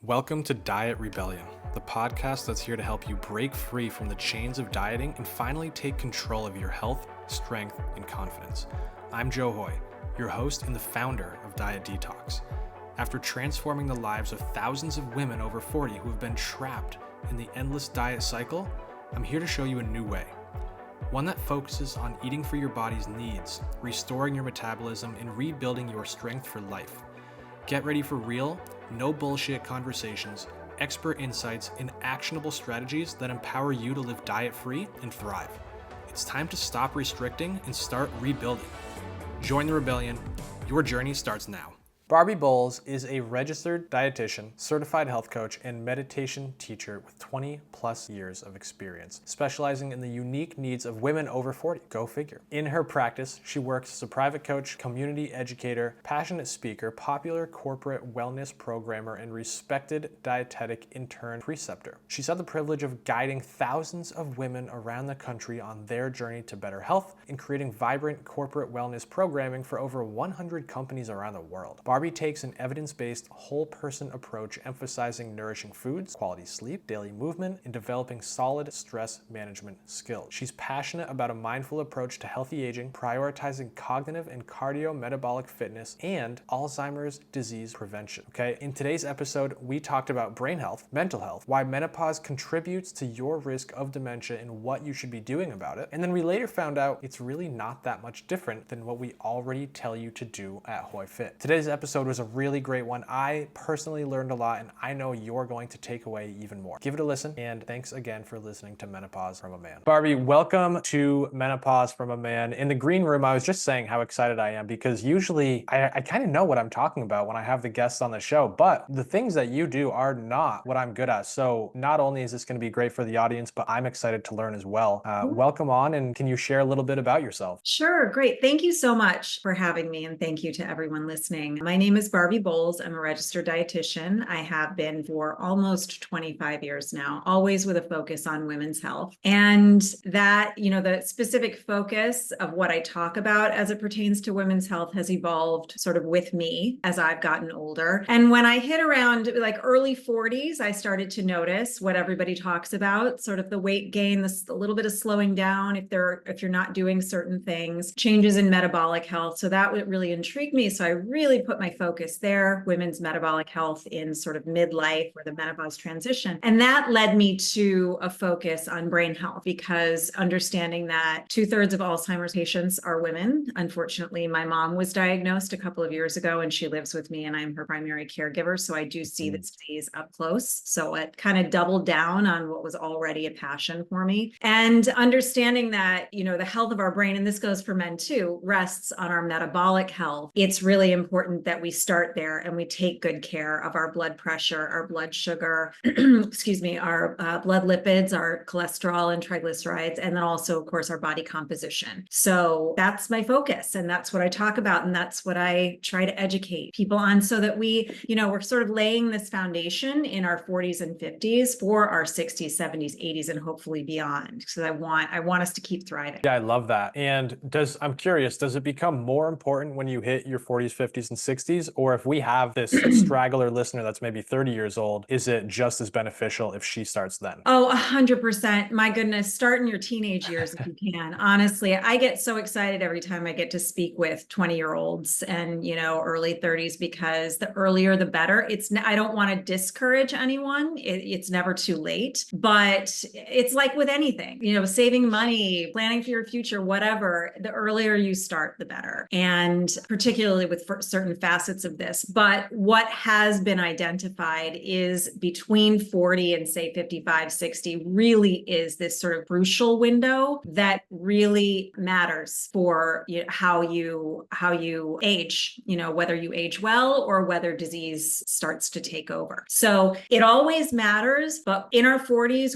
Welcome to Diet Rebellion, the podcast that's here to help you break free from the chains of dieting and finally take control of your health, strength, and confidence. I'm Joe Hoye, your host and the founder of Diet Detox. After transforming the lives of thousands of women over 40 who have been trapped in the endless diet cycle, I'm here to show you a new way. One that focuses on eating for your body's needs, restoring your metabolism, and rebuilding your strength for life. Get ready for real, no bullshit conversations, expert insights, and actionable strategies that empower you to live diet-free and thrive. It's time to stop restricting and start rebuilding. Join the rebellion. Your journey starts now. Barbie Bowles is a registered dietitian, certified health coach, and meditation teacher with 20 plus years of experience, specializing in the unique needs of women over 40. Go figure. In her practice, she works as a private coach, community educator, passionate speaker, popular corporate wellness programmer, and respected dietetic intern preceptor. She's had the privilege of guiding thousands of women around the country on their journey to better health and creating vibrant corporate wellness programming for over 100 companies around the world. Barbie takes an evidence-based, whole-person approach emphasizing nourishing foods, quality sleep, daily movement, and developing solid stress management skills. She's passionate about a mindful approach to healthy aging, prioritizing cognitive and cardio-metabolic fitness, and Alzheimer's disease prevention. Okay, in today's episode, we talked about brain health, mental health, why menopause contributes to your risk of dementia and what you should be doing about it. And then we later found out it's really not that much different than what we already tell you to do at Hoye Fit. Today's episode was a really great one. I personally learned a lot, and I know you're going to take away even more. Give it a listen, and thanks again for listening to Menopause from a Man. Barbie, welcome to Menopause from a Man. In the green room, I was just saying how excited I am because usually I kind of know what I'm talking about when I have the guests on the show, but the things that you do are not what I'm good at. So not only is this going to be great for the audience, but I'm excited to learn as well. Welcome on, and can you share a little bit about yourself? Sure, great. Thank you so much for having me, and thank you to everyone listening. My name is Barbie Bowles. I'm a registered dietitian. I have been for almost 25 years now, always with a focus on women's health. And that, the specific focus of what I talk about as it pertains to women's health has evolved sort of with me as I've gotten older. And when I hit around like early 40s, I started to notice what everybody talks about, sort of the weight gain, a little bit of slowing down if you're not doing certain things, changes in metabolic health. So that would really intrigue me. So I really put my focus there, women's metabolic health in sort of midlife or the menopause transition. And that led me to a focus on brain health because understanding that 2/3 of Alzheimer's patients are women. Unfortunately, my mom was diagnosed a couple of years ago and she lives with me and I'm her primary caregiver. So I do see this disease up close. So it kind of doubled down on what was already a passion for me. And understanding that, the health of our brain, and this goes for men too, rests on our metabolic health. It's really important that we start there and we take good care of our blood pressure, our blood sugar, our blood lipids, our cholesterol and triglycerides, and then also, of course, our body composition. So that's my focus. And that's what I talk about. And that's what I try to educate people on so that we're sort of laying this foundation in our 40s and 50s for our 60s, 70s, 80s, and hopefully beyond. So I want us to keep thriving. Yeah, I love that. And I'm curious, does it become more important when you hit your 40s, 50s, and 60s? Or if we have this straggler listener that's maybe 30 years old, is it just as beneficial if she starts then? Oh, 100%. My goodness, start in your teenage years if you can. Honestly, I get so excited every time I get to speak with 20-year-olds and, early 30s because the earlier the better. I don't want to discourage anyone. It's never too late, but it's like with anything, saving money, planning for your future, whatever, the earlier you start, the better. And particularly with certain facets of this. But what has been identified is between 40 and say 55, 60 really is this sort of crucial window that really matters for how you age, whether you age well or whether disease starts to take over. So it always matters, but in our 40s,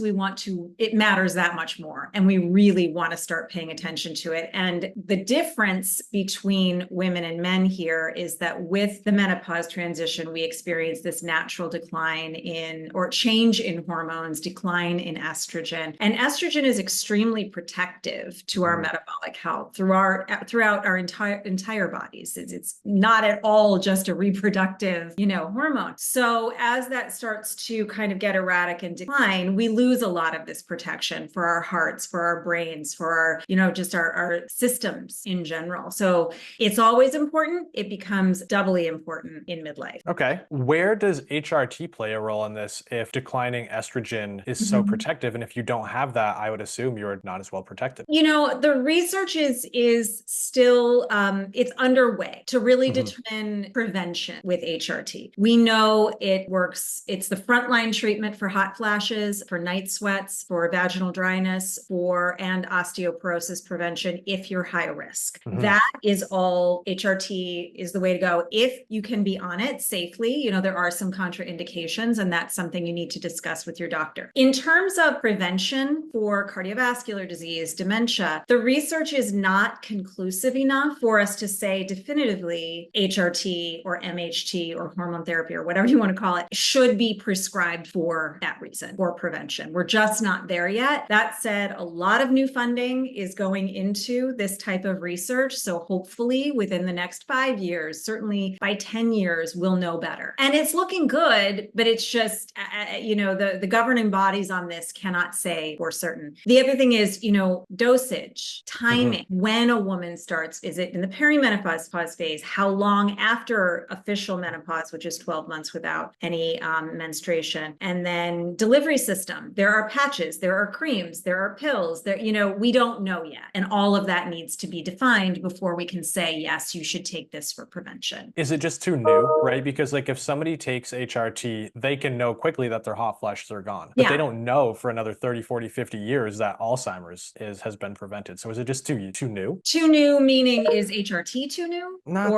it matters that much more. And we really want to start paying attention to it. And the difference between women and men here is that with the menopause transition, we experience this natural decline or change in hormones, decline in estrogen. And estrogen is extremely protective to our metabolic health throughout our entire bodies. It's not at all just a reproductive, hormone. So as that starts to kind of get erratic and decline, we lose a lot of this protection for our hearts, for our brains, for our, just our systems in general. So it's always important. It becomes doubly important in midlife. Okay. Where does HRT play a role in this if declining estrogen is so protective? And if you don't have that, I would assume you're not as well protected. The research is still, it's underway to really determine prevention with HRT. We know it works. It's the frontline treatment for hot flashes, for night sweats, for vaginal dryness, and osteoporosis prevention if you're high risk. That is all. HRT is the way to go if you can be on it safely. There are some contraindications, and that's something you need to discuss with your doctor. In terms of prevention for cardiovascular disease, dementia, the research is not conclusive enough for us to say definitively HRT or MHT or hormone therapy or whatever you want to call it should be prescribed for that reason, for prevention. We're just not there yet. That said, a lot of new funding is going into this type of research. So hopefully within the next 5 years, certainly by 10 years, we'll know better. And it's looking good, but it's just, the governing bodies on this cannot say for certain. The other thing is, dosage, timing, when a woman starts, is it in the perimenopause phase? How long after official menopause, which is 12 months without any menstruation? And then delivery system. There are patches, there are creams, there are pills, we don't know yet. And all of that needs to be defined before we can say, yes, you should take this for prevention. Is it just too new, right? Because if somebody takes HRT, they can know quickly that their hot flashes are gone, but they don't know for another 30, 40, 50 years that Alzheimer's has been prevented. So is it just too new? Too new meaning is HRT too new? Not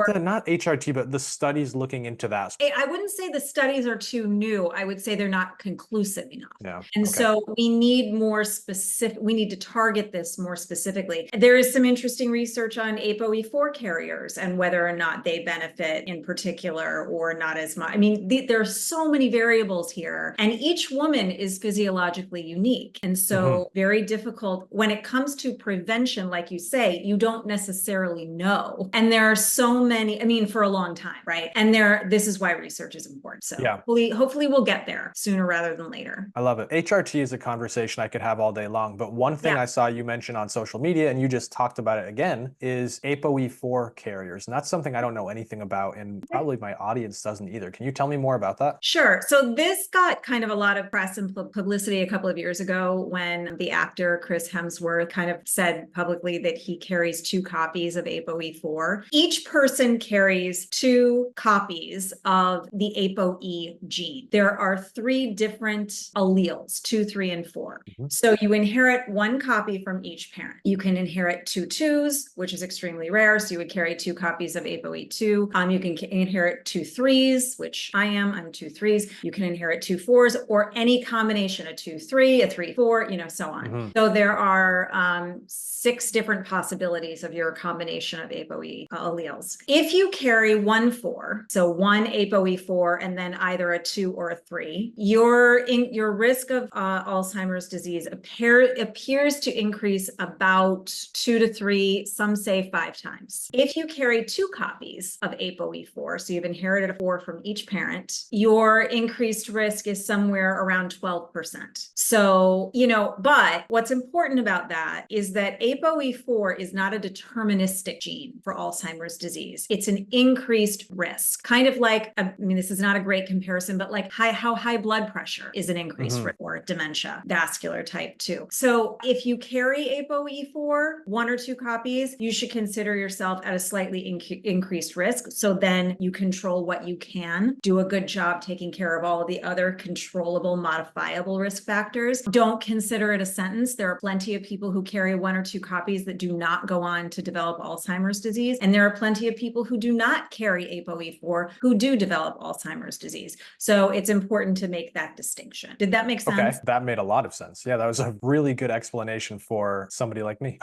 HRT, but the studies looking into that. I wouldn't say the studies are too new. I would say they're not conclusive enough. Yeah. And so we need more specific, we need to target this more specifically. There is some interesting research on ApoE4 carriers and whether or not they benefit in particular or not as much. I mean, there are so many variables here, and each woman is physiologically unique. And so very difficult when it comes to prevention, like you say, you don't necessarily know. And there are so many, for a long time, right? And this is why research is important. So hopefully we'll get there sooner rather than later. I love it. HRT is a conversation I could have all day long, but one thing I saw you mention on social media, and you just talked about it again, is ApoE4 carriers. And that's something I don't know anything about, and probably my audience doesn't either. Can you tell me more about that? Sure. So this got kind of a lot of press and publicity a couple of years ago when the actor Chris Hemsworth kind of said publicly that he carries 2 copies of ApoE4. Each person carries 2 copies of the ApoE gene. There are 3 different alleles, 2, 3, and 4. So you inherit 1 copy from each parent. You can inherit 2 twos, which is extremely rare. So you would carry 2 copies of ApoE2. You can inherit 2 threes, which I'm 2 threes. You can inherit 2 fours or any combination, a 2 3, a 3 4, so on. So there are 6 different possibilities of your combination of ApoE alleles. If you carry 1 4, so 1 ApoE4 and then either a 2 or a 3, your risk of Alzheimer's disease appears to increase about 2 to 3, some say 5 times. If you carry 2 copies of ApoE4, so you've inherited a 4 from each parent, your increased risk is somewhere around 12%. So, but what's important about that is that ApoE4 is not a deterministic gene for Alzheimer's disease. It's an increased risk, kind of like, this is not a great comparison, but like how high blood pressure is an increased risk for dementia, vascular type 2. So if you carry ApoE4, 1 or 2 copies, you should consider yourself at a slightly increased risk. So then you control what you can, do a good job taking care of all of the other controllable, modifiable risk factors. Don't consider it a sentence. There are plenty of people who carry 1 or 2 copies that do not go on to develop Alzheimer's disease. And there are plenty of people who do not carry ApoE4 who do develop Alzheimer's disease. So it's important to make that distinction. Did that make sense? Okay, that made a lot of sense. Yeah, that was a really good explanation for somebody like me.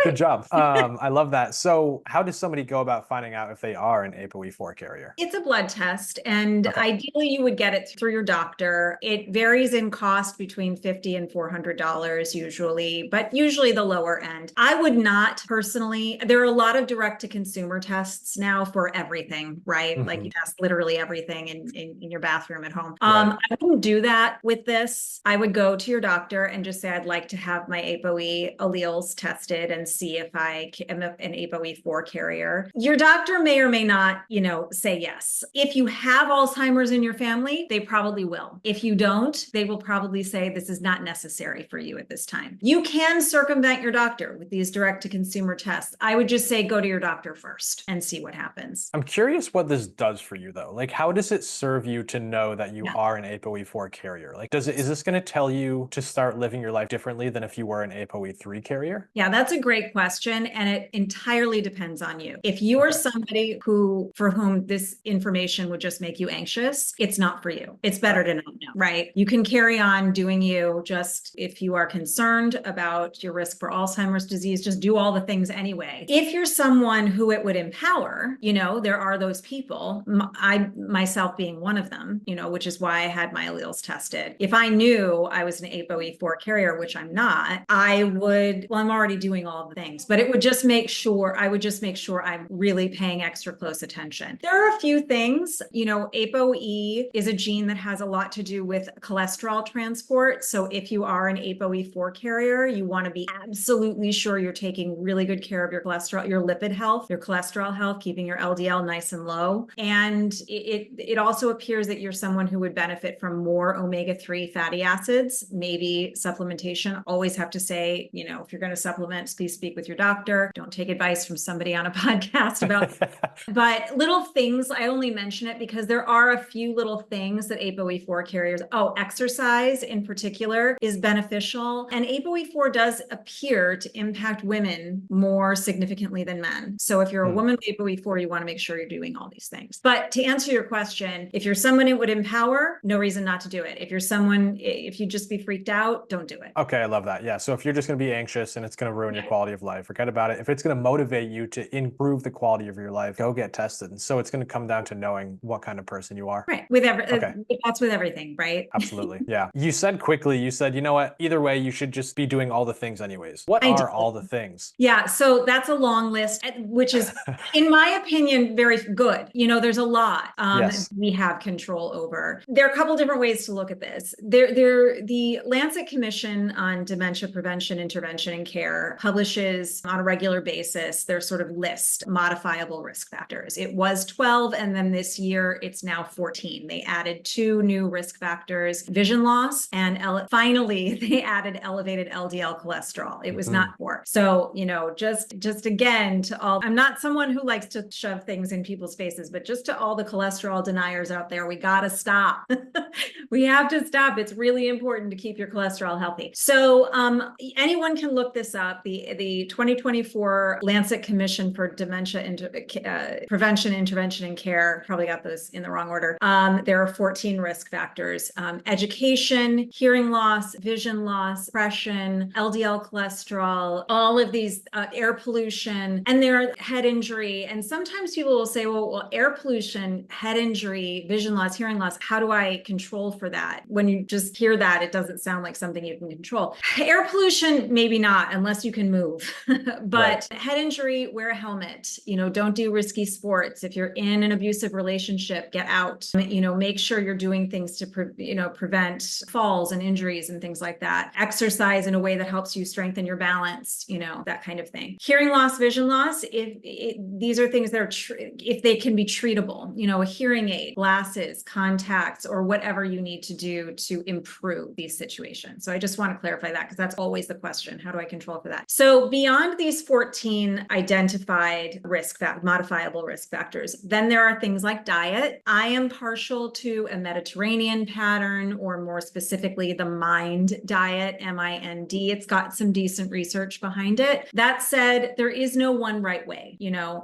Good job. I love that. So how does somebody go about finding out if they are an ApoE4 carrier? It's a blood test, and Okay. ideally you would get it through your doctor. It varies in cost between $50 and $400 usually, but usually the lower end. I would not personally, there are a lot of direct to consumer tests now for everything, right? Like you test literally everything in your bathroom at home. Right. I wouldn't do that with this. I would go to your doctor and just say, I'd like to have my ApoE alleles tested and see if I am an ApoE4 carrier. Your doctor may or may not, say yes. If you have Alzheimer's in your family, they probably will. If you don't, they will probably say this is not necessary for you at this time. You can circumvent your doctor with these direct to consumer tests. I would just say go to your doctor first and see what happens. I'm curious what this does for you though. Like, how does it serve you to know that you are an ApoE4 carrier? Like, is this going to tell you to start living your life differently than if you were an ApoE3 carrier? Yeah, that's a great question. And it entirely depends on you. If you are somebody for whom this information would just make you anxious, it's not for you. It's better to not know, right? You can carry on doing you. Just if you are concerned about your risk for Alzheimer's disease, just do all the things anyway. If you're someone who it would empower, there are those people, I myself being one of them, which is why I had my alleles tested. If I knew I was an ApoE4 carrier, which I'm not, I'm already doing all the things, but I would just make sure I'm really paying extra close attention. There are a few things, ApoE is a gene that has a lot to do with cholesterol transport. So if you are an ApoE4 carrier, you want to be absolutely sure you're taking really good care of your cholesterol, your lipid health, your cholesterol health, keeping your LDL nice and low. And it also appears that you're someone who would benefit from more omega-3 fatty acids, maybe supplementation. Always have to say, if you're going to supplement, please speak with your doctor. Don't take advice from somebody on a podcast about but little things, I only mention it because there are a few little things that ApoE4 carriers, exercise in particular is beneficial. And ApoE4 does appear to impact women more significantly than men. So if you're a woman with ApoE4, you want to make sure you're doing all these things. But to answer your question, if you're someone it would empower, no reason not to do it. If you just be freaked out, don't do it. Okay, I love that. Yeah. So if you're just going to be anxious and it's going to ruin your quality of life, forget about it. If it's going to motivate you to improve the quality of your life, go get tested. And so it's going to come down to knowing what kind of person you are. Right. That's with everything, right? Absolutely. Yeah. You said, you know what? Either way, you should just be doing all the things anyways. What are all the things? Yeah. So that's a long list, which is, in my opinion, very good. There's a lot we have control over. There are a couple different ways to look at this. The Lancet Commission on Dementia Prevention, Intervention, and Care publishes on a regular basis their sort of list, modifiable risk factors. It was 12, and then this year it's now 14. They added 2 new risk factors, vision loss, and finally they added elevated LDL cholesterol. It was not 4. So, just again to all, I'm not someone who likes to shove things in people's faces, but just to all the cholesterol deniers out there, we got to stop. We have to stop. It's really important to keep your cholesterol healthy. So anyone can look this up. The 2024 Lancet Commission for Dementia Prevention, Intervention, and Care, probably got those in the wrong order. There are 14 risk factors: education, hearing loss, vision loss, depression, LDL cholesterol, all of these, air pollution, and there are head injury. And sometimes people will say, well, air pollution, head injury, vision loss, hearing loss, how do I control for that? When you just hear that, it doesn't sound like something you can control. Air pollution, maybe not, unless you can move. But head injury, wear a helmet. Don't do risky sports. If you're in an abusive relationship, get out. Make sure you're doing things to prevent falls and injuries and things like that. Exercise in a way that helps you strengthen your balance, that kind of thing. Hearing loss, vision loss, these are things that are if they can be treatable, a hearing aid, glasses, contacts, or whatever you need to do to improve these situations. So I just want to clarify that because that's always the question. How do I control for that? So beyond these 14 identified modifiable risk factors, then there are things like diet. I am partial to a Mediterranean pattern, or more specifically, the MIND diet, MIND. It's got some decent research behind it. That said, there is no one right way.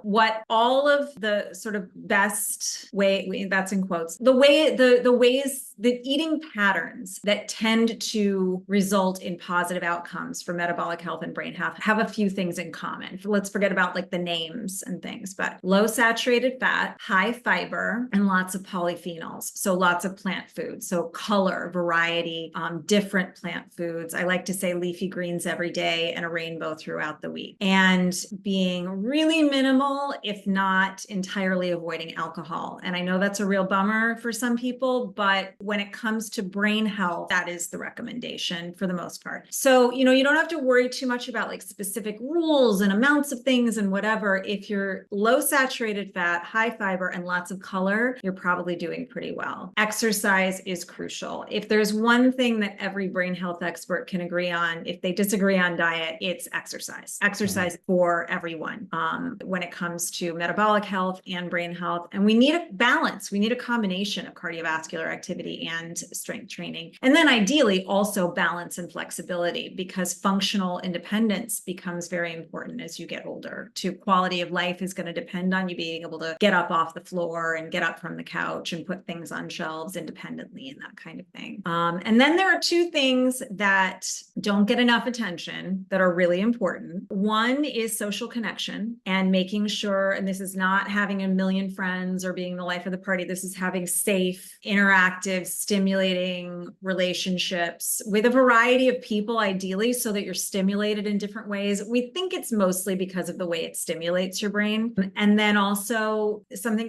What all of the sort of best way, that's in quotes, the ways, the eating patterns that tend to result in positive outcomes for metabolic health and brain health have a few things in common. Let's forget about like the names and things. things, but low saturated fat, high fiber, and lots of polyphenols. So lots of plant foods. So color, variety, different plant foods. I like to say leafy greens every day and a rainbow throughout the week. And being really minimal, if not entirely avoiding alcohol. And I know that's a real bummer for some people, but when it comes to brain health, that is the recommendation for the most part. So, you don't have to worry too much about like specific rules and amounts of things and whatever. If you're low saturated fat, high fiber, and lots of color, you're probably doing pretty well. Exercise is crucial. If there's one thing that every brain health expert can agree on, if they disagree on diet, it's exercise. Exercise for everyone when it comes to metabolic health and brain health. And we need a balance. We need a combination of cardiovascular activity and strength training. And then ideally also balance and flexibility, because functional independence becomes very important as you get older. Quality of life is going to depend on you being able to get up off the floor and get up from the couch and put things on shelves independently and that kind of thing. And then there are two things that don't get enough attention that are really important. One is social connection and making sure, and this is not having a million friends or being the life of the party. This is having safe, interactive, stimulating relationships with a variety of people, ideally, so that you're stimulated in different ways. We think it's mostly because of the way it stimulates your brain. And then also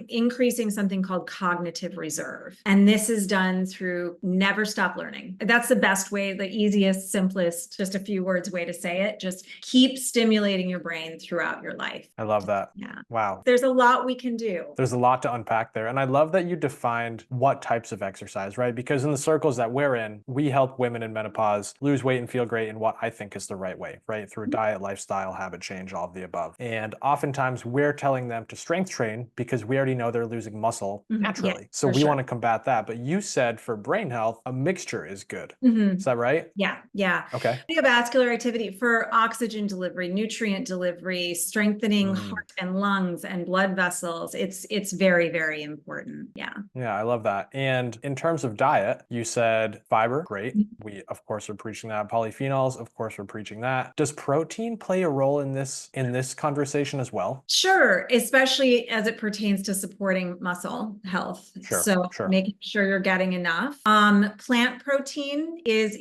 increasing something called cognitive reserve. And this is done through never stop learning. That's the best way, the easiest, simplest, just a few words way to say it. Just keep stimulating your brain throughout your life. I love that. Yeah. Wow. There's a lot we can do. There's a lot to unpack there. And I love that you defined what types of exercise, right? Because in the circles that we're in, we help women in menopause lose weight and feel great in what I think is the right way, right? Through diet, lifestyle, habit change, all of the above. And oftentimes we're telling them to strength train because we already know they're losing muscle naturally. Yeah, so we want to combat that. But you said for brain health, a mixture is good. Is that right? Yeah. Yeah. Okay. Cardiovascular activity for oxygen delivery, nutrient delivery, strengthening heart and lungs and blood vessels. It's very, very important. Yeah. Yeah, I love that. And in terms of diet, you said fiber, great. We, of course, are preaching that. Polyphenols, of course, we're preaching that. Does protein play a role in this conversation as well? Sure, especially as it pertains to supporting muscle health. Sure. Making sure you're getting enough. Plant protein is,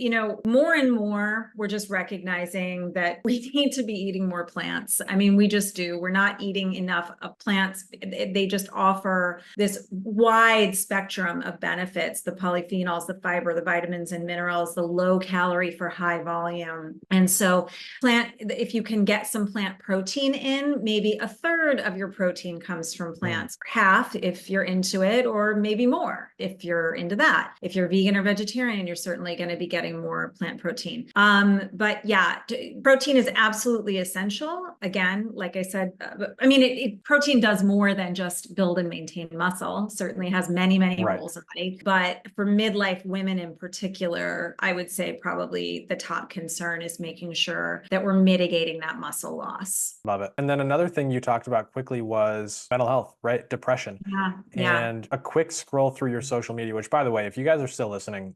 more and more, we're just recognizing that we need to be eating more plants. I mean, we just do. We're not eating enough of plants. They just offer this wide spectrum of benefits, the polyphenols, the fiber, the vitamins and minerals, the low calorie for high volume. And so if you can get some plant protein in, maybe a third of your protein comes from plants, half if you're into it, or maybe more if you're into that. If you're vegan or vegetarian, you're certainly going to be getting more plant protein. But yeah, protein is absolutely essential. Again, like I said, protein does more than just build and maintain muscle. Certainly has many, many roles in the body. But for midlife women in particular, I would say probably the top concern is making sure that we're mitigating that muscle loss. Love it. And then another thing you talked about quickly was mental health, right? Depression. Yeah. And a quick scroll through your social media, which, by the way, if you guys are still listening,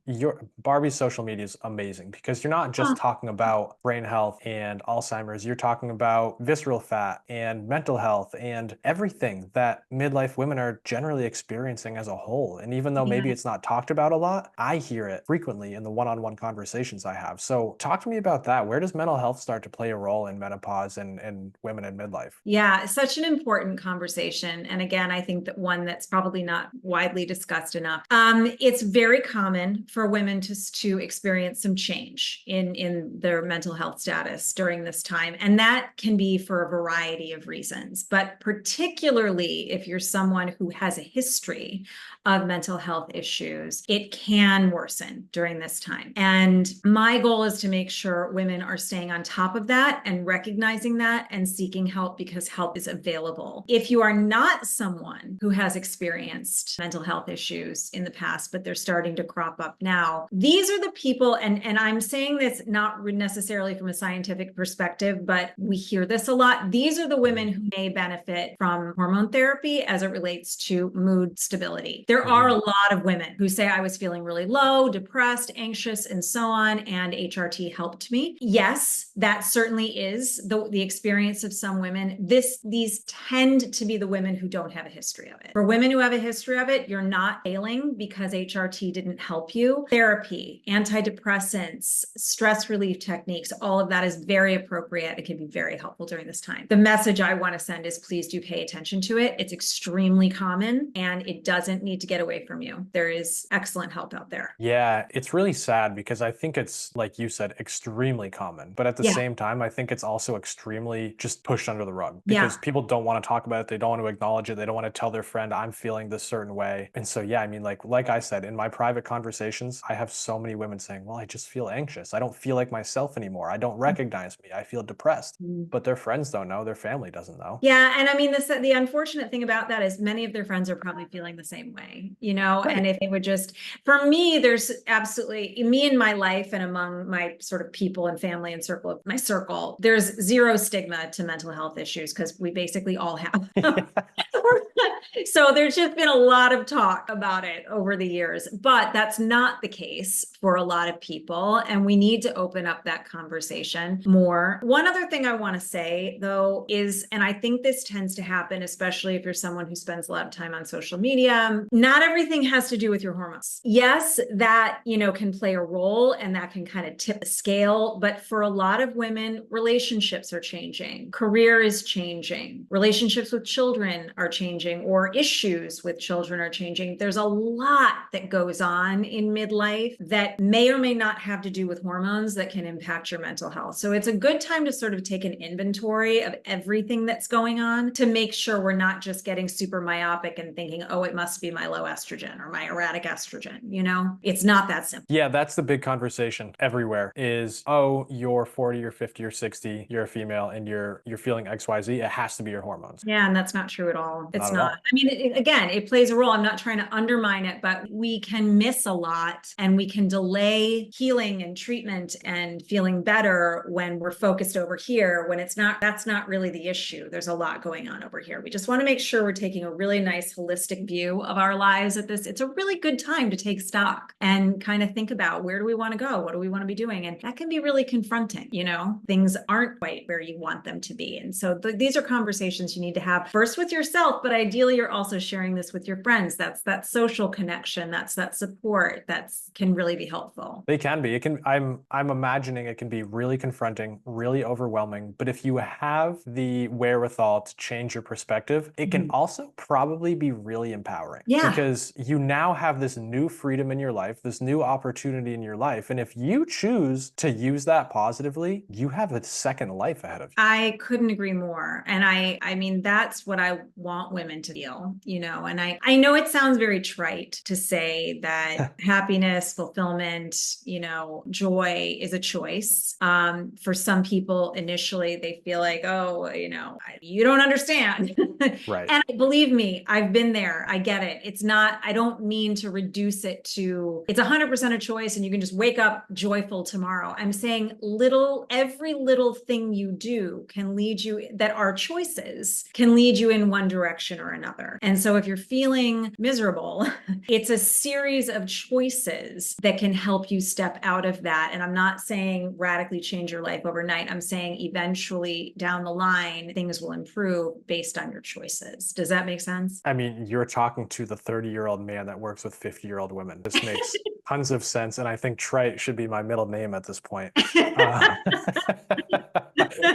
Barbie's social media is amazing because you're not just talking about brain health and Alzheimer's, you're talking about visceral fat and mental health and everything that midlife women are generally experiencing as a whole. And even though maybe it's not talked about a lot, I hear it frequently in the one-on-one conversations I have. So talk to me about that. Where does mental health start to play a role in menopause and women in midlife? Yeah, such an important conversation. And again, I think that one that's probably not widely discussed enough. It's very common for women to experience some change in their mental health status during this time. And that can be for a variety of reasons, but particularly if you're someone who has a history of mental health issues, it can worsen during this time. And my goal is to make sure women are staying on top of that and recognizing that and seeking help because help is available. If you are not someone who has experienced mental health issues in the past, but they're starting to crop up now, these are the people, and I'm saying this not necessarily from a scientific perspective, but we hear this a lot. These are the women who may benefit from hormone therapy as it relates to mood stability. There are a lot of women who say, I was feeling really low, depressed, anxious, and so on, and HRT helped me. Yes, that certainly is the experience of some women. These these tend to be the women who don't have a history of it. For women who have a history of it, you're not failing because HRT didn't help you. Therapy, antidepressants, stress relief techniques, all of that is very appropriate. It can be very helpful during this time. The message I want to send is please do pay attention to it. It's extremely common and it doesn't need to get away from you. There is excellent help out there. Yeah, it's really sad because I think it's, like you said, extremely common. But at the same time, I think it's also extremely just pushed under the rug because people don't want to talk about it. They don't want to acknowledge it. They don't want to tell their friend, I'm feeling this certain way. And so, yeah, I mean, like I said, in my private conversations, I have so many women saying, well, I just feel anxious. I don't feel like myself anymore. I don't recognize me. I feel depressed. But their friends don't know. Their family doesn't know. Yeah. And I mean, the unfortunate thing about that is many of their friends are probably feeling the same way, you know, and if they would just, for me, there's absolutely me in my life and among my sort of people and family and my circle, there's zero stigma to mental health issues because we basically all have. So there's just been a lot of talk about it over the years, but that's not the case for a lot of people. And we need to open up that conversation more. One other thing I want to say though is, and I think this tends to happen, especially if you're someone who spends a lot of time on social media, not everything has to do with your hormones. Yes, that, can play a role and that can kind of tip the scale. But for a lot of women, relationships are changing. Career is changing. Relationships with children are changing, or issues with children are changing. There's a lot that goes on in midlife that may or may not have to do with hormones that can impact your mental health. So it's a good time to sort of take an inventory of everything that's going on to make sure we're not just getting super myopic and thinking, oh, it must be my low estrogen or my erratic estrogen. It's not that simple. Yeah, that's the big conversation everywhere is, oh, you're 40 or 50 or 60, you're a female and you're feeling XYZ. It has to be your hormones. Yeah, and that's not true at all. It's not. All. I mean, again, it plays a role. I'm not trying to undermine it, but we can miss a lot and we can delay healing and treatment and feeling better when we're focused over here, when that's not really the issue. There's a lot going on over here. We just want to make sure we're taking a really nice holistic view of our lives at this. It's a really good time to take stock and kind of think about, where do we want to go? What do we want to be doing? And that can be really confronting. Things aren't quite where you want them to be. And so these are conversations you need to have first with yourself, but ideally you're also sharing this with your friends. That's that social connection. That's that support can really be helpful. They can be. I'm imagining it can be really confronting, really overwhelming. But if you have the wherewithal to change your perspective, it can also probably be really empowering. Yeah. Because you now have this new freedom in your life, this new opportunity in your life. And if you choose to use that positively, you have a second life ahead of you. I couldn't agree more. And I mean, that's what I want women to feel, and I know it sounds very trite to say that happiness, fulfillment, joy is a choice. For some people, initially, they feel like, oh, you don't understand. Right. And believe me, I've been there. I get it. It's not, I don't mean to reduce it to, it's 100% a choice and you can just wake up joyful tomorrow. I'm saying every little thing you do can lead you, that are choices, can lead you in one direction or another. And so if you're feeling miserable, it's a series of choices that can help you step out of that. And I'm not saying radically change your life overnight. I'm saying eventually down the line, things will improve based on your choices. Does that make sense? I mean, you're talking to the 30-year-old man that works with 50-year-old women. This makes tons of sense. And I think Trite should be my middle name at this point.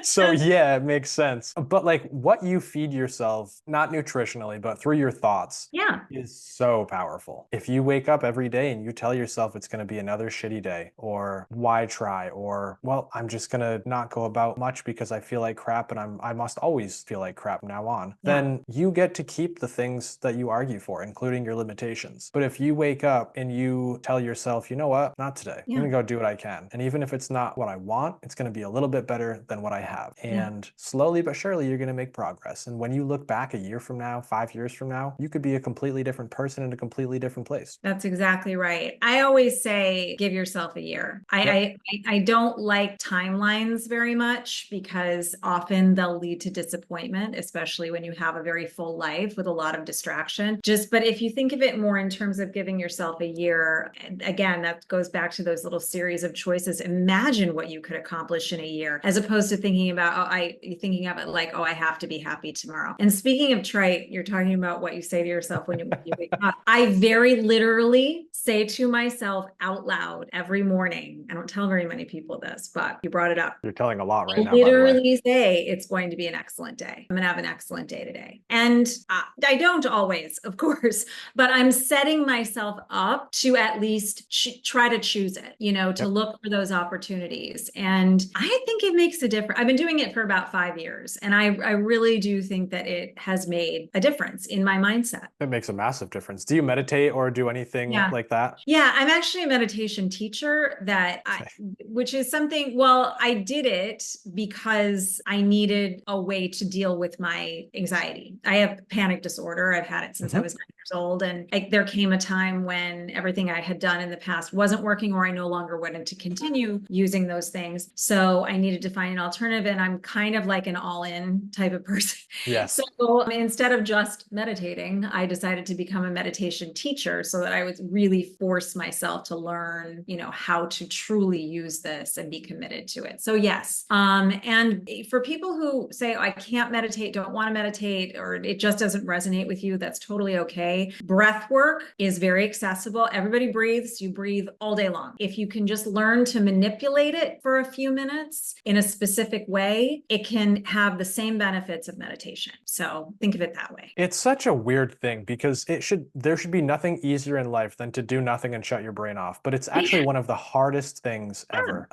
So yeah, it makes sense. But like what you feed yourself, not nutritionally, but through your thoughts, is so powerful. If you wake up every day and you tell yourself it's going to be another shitty day, or why try, or well, I'm just going to not go about much because I feel like crap and I must always feel like crap from now on, then you get to keep the things that you argue for, including your limitations. But if you wake up and you tell yourself, you know what, not today. I'm going to go do what I can. And even if it's not what I want, it's going to be a little bit better than what I have. And slowly but surely, you're going to make progress. And when you look back a year from now, 5 years from now, you could be a completely different person in a completely different place. That's exactly right. I always say, give yourself a year. I don't like timelines very much because often they'll lead to disappointment, especially when you have a very full life with a lot of distraction. But if you think of it more in terms of giving yourself a year, again, that goes back to those little series of choices. Imagine what you could accomplish in a year, as opposed opposed to thinking about, thinking of it like, oh, I have to be happy tomorrow. And speaking of trite, you're talking about what you say to yourself when you wake up. I very literally say to myself out loud every morning. I don't tell very many people this, but you brought it up. You're telling a lot right now, Literally say it's going to be an excellent day. I'm going to have an excellent day today. And I don't always, of course, but I'm setting myself up to at least try to choose it, to look for those opportunities. And I think it makes a difference. I've been doing it for about 5 years, and I really do think that it has made a difference in my mindset. It makes a massive difference. Do you meditate or do anything like that? Yeah, I'm actually a meditation teacher which is something, well, I did it because I needed a way to deal with my anxiety. I have panic disorder. I've had it since I was 9 years old. And there came a time when everything I had done in the past wasn't working, or I no longer wanted to continue using those things. So I needed to find an alternative. And I'm kind of like an all-in type of person. Yes. So instead of just meditating, I decided to become a meditation teacher so that I would really force myself to learn, how to truly use this and be committed to it. So yes. And for people who say, oh, I can't meditate, don't want to meditate, or it just doesn't resonate with you, that's totally okay. Breath work is very accessible. Everybody breathes. You breathe all day long. If you can just learn to manipulate it for a few minutes in a specific way, it can have the same benefits of meditation. So think of it that way. It's such a weird thing because there should be nothing easier in life than to do nothing and shut your brain off. But it's actually one of the hardest things ever.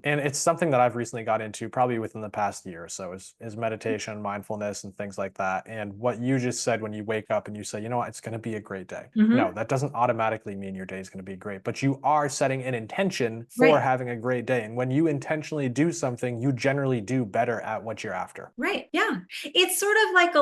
And it's something that I've recently got into probably within the past year or so is meditation, mindfulness, and things like that. And what you just said when you wake up and you say, you know what, it's going to be a great day. No, that doesn't automatically mean your day is going to be great, but you are setting an intention for having a great day. And when you intentionally do something, you generally do better at what you're after. Right. Yeah. It's sort of like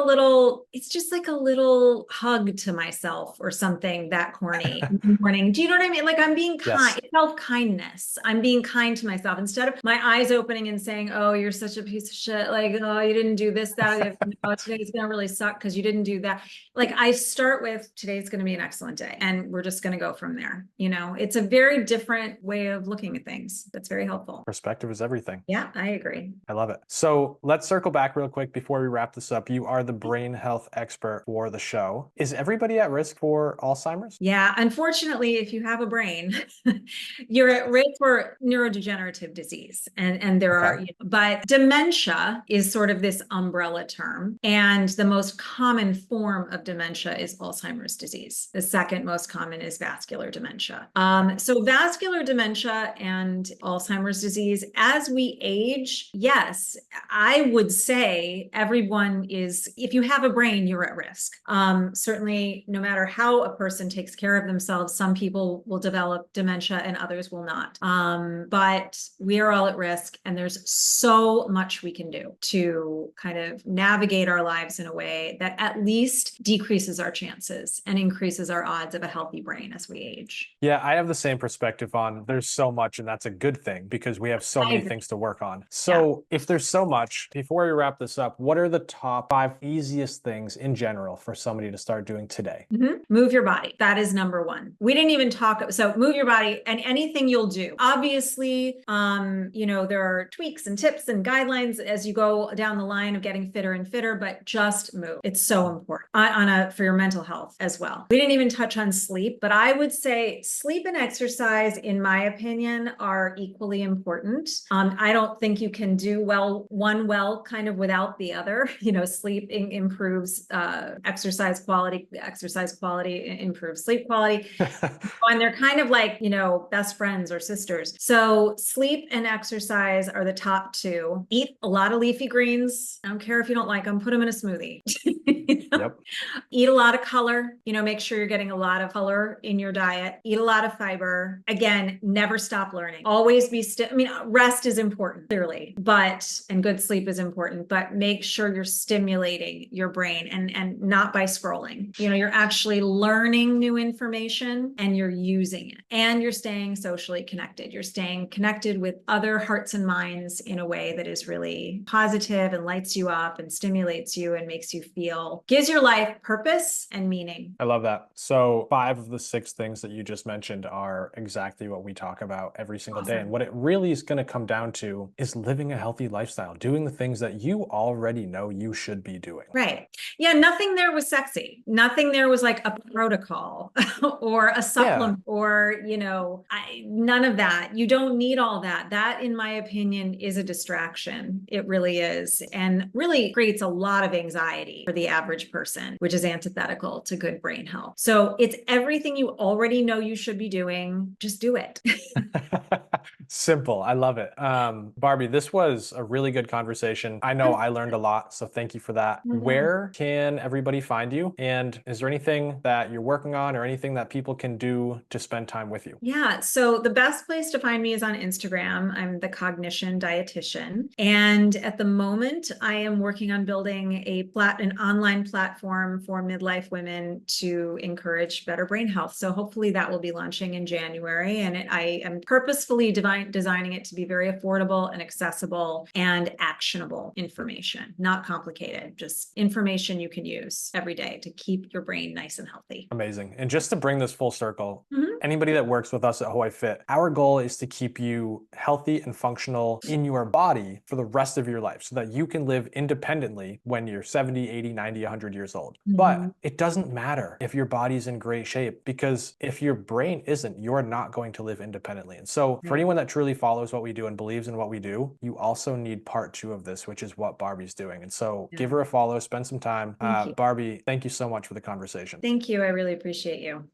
it's just like a little hug to myself or something that corny in the morning. Do you know what I mean? Like I'm being kind, self-kindness. I'm being kind to myself instead of my eyes opening and saying, oh, you're such a piece of shit. Like, oh, you didn't do this, that. Oh, today's going to really suck because you didn't do that. Like I start with today's going to be an excellent day and we're just going to go from there. It's a very different way of looking at things. That's very helpful. Perspective is everything. Yeah, I agree. I love it. So let's circle back real quick before we wrap this up. You are the brain health expert for the show. Is everybody at risk for Alzheimer's? Yeah, unfortunately, if you have a brain, you're at risk for neurodegenerative disease. And there are, but dementia is sort of this umbrella term. And the most common form of dementia is Alzheimer's disease. The second most common is vascular dementia. So vascular dementia and Alzheimer's disease, as we age, yes, I would say everyone if you have a brain, you're at risk. Certainly, no matter how a person takes care of themselves, some people will develop dementia and others will not. But we are all at risk, and there's so much we can do to kind of navigate our lives in a way that at least decreases our chances and increases our odds of a healthy brain as we age. Yeah, I have the same perspective on there's so much, and that's a good thing because we have so many things to work on. So if there's so much, before we wrap this up, what are the top 5 easiest things in general for somebody to start doing today? Move your body. That is number 1. We didn't even talk. So move your body and anything you'll do. Obviously, there are tweaks and tips and guidelines as you go down the line of getting fitter and fitter, but just move. It's so important for your mental health as well. We didn't even touch on sleep, but I would say sleep and exercise, in my opinion, are equally important. I don't think you can do one kind of without the other. Sleep improves exercise quality improves sleep quality. And they're kind of like, best friends or sisters. So sleep and exercise are the top 2. Eat a lot of leafy greens. I don't care if you don't like them, put them in a smoothie. Eat a lot of color, make sure you're getting a lot of color in your diet. Eat a lot of fiber. Again, never stop learning. Always be still. Rest is important, clearly, and good sleep is important, but make sure you're stimulating your brain and not by scrolling. You're actually learning new information and you're using it, and you're staying socially connected. You're staying connected with other hearts and minds in a way that is really positive and lights you up and stimulates you and makes you feel feel gives your life purpose and meaning. I love that. So 5 of the 6 things that you just mentioned are exactly what we talk about every single day. And Awesome. what it really is going to come down to is living a healthy lifestyle, doing the things that you already know you should be doing. Right. Yeah. Nothing there was sexy. Nothing there was like a protocol or a supplement or, none of that. You don't need all that. That, in my opinion, is a distraction. It really is. And really creates a lot of anxiety for the average person, which is antithetical to good brain health. So it's everything you already know you should be doing. Just do it. Simple. I love it. Barbie, this was a really good conversation. I know I learned a lot, so thank you for that. Where can everybody find you? And is there anything that you're working on or anything that people can do to spend time with you? Yeah. So the best place to find me is on Instagram. I'm the Cognition Dietitian. And at the moment, I am working on building an online platform for midlife women to encourage better brain health. So hopefully that will be launching in January. And I am purposefully designing it to be very affordable and accessible and actionable information, not complicated, just information you can use every day to keep your brain nice and healthy. Amazing. And just to bring this full circle, anybody that works with us at Hoye Fit, our goal is to keep you healthy and functional in your body for the rest of your life so that you can live independently when you're 70, 80, 90, 100 years old. But it doesn't matter if your body's in great shape, because if your brain isn't, you're not going to live independently. And so for anyone that truly follows what we do and believes in what we do, you also need part 2 of this, which is what Barbie's doing. And so give her a follow, spend some time. Barbie, thank you so much for the conversation. Thank you. I really appreciate you.